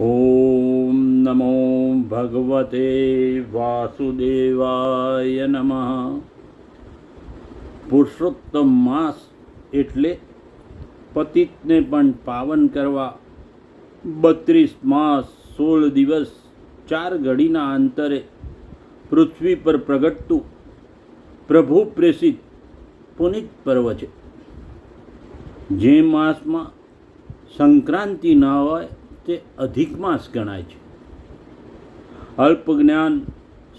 ઓમ નમો ભગવતે વાસુદેવાય નમઃ. પુરુષોત્તમ માસ એટલે પતિતને પણ પાવન કરવા 32 માસ 16 દિવસ 4 ઘડીના અંતરે પૃથ્વી પર પ્રગટતું પ્રભુ પ્રેષિત પુનિત પર્વ છે. જે માસમાં સંક્રાંતિ ન હોય તે અધિક માસ ગણાય છે. અલ્પ જ્ઞાન,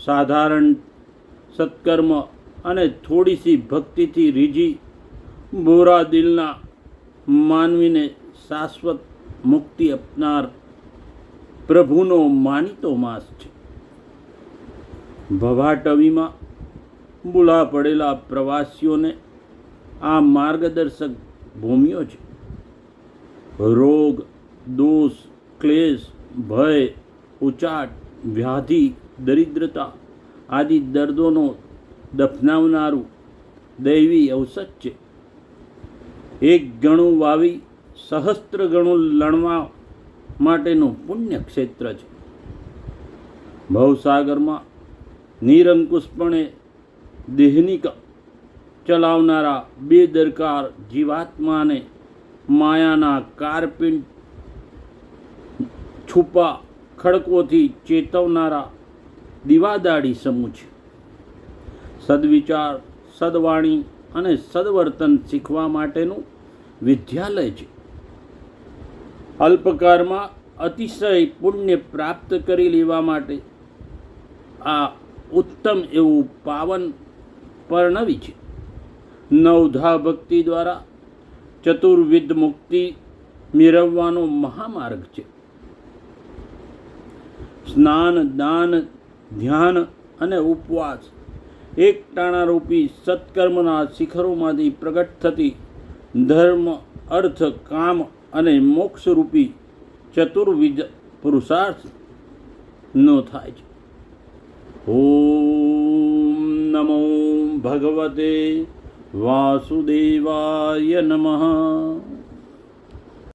સાધારણ સત્કર્મ અને થોડીસી ભક્તિથી રીઝી બોરા દિલના માનવીને શાશ્વત મુક્તિ આપનાર પ્રભુનો માનીતો માસ છે. ભવાટવીમાં ભૂલા પડેલા પ્રવાસીઓને આ માર્ગદર્શક ભૂમિઓ છે. રોગ, દોષ, ક્લેશ, ભય, ઉચાટ, વ્યાધિ, દરિદ્રતા આદિ દર્દોનો દફનાવનારું દૈવી ઔષધ છે. એક ગણું વાવી સહસ્ત્ર ગણું લણવા માટેનું પુણ્ય ક્ષેત્ર છે. ભવસાગરમાં નિરંકુશપણે દેહનિક ચલાવનારા બેદરકાર જીવાત્માને માયાના કારપિંડ છુપા ખડકોથી ચેતવનારા દીવાદાડી સમૂહ છે. સદવિચાર, સદવાણી અને સદવર્તન શીખવા માટેનું વિદ્યાલય છે. અલ્પકારમાં અતિશય પુણ્ય પ્રાપ્ત કરી લેવા માટે આ ઉત્તમ એવું પાવન પરણવી છે. નવધા ભક્તિ દ્વારા ચતુર્વિધ મુક્તિ મેળવવાનો મહામાર્ગ છે. સ્નાન, દાન, ધ્યાન અને ઉપવાસ એકટાણારૂપી સત્કર્મના શિખરોમાંથી પ્રગટ થતી ધર્મ, અર્થ, કામ અને મોક્ષરૂપી ચતુર્વિધ પુરુષાર્થનો થાય છે. ઓમ નમો ભગવતે વાસુદેવાય નમઃ.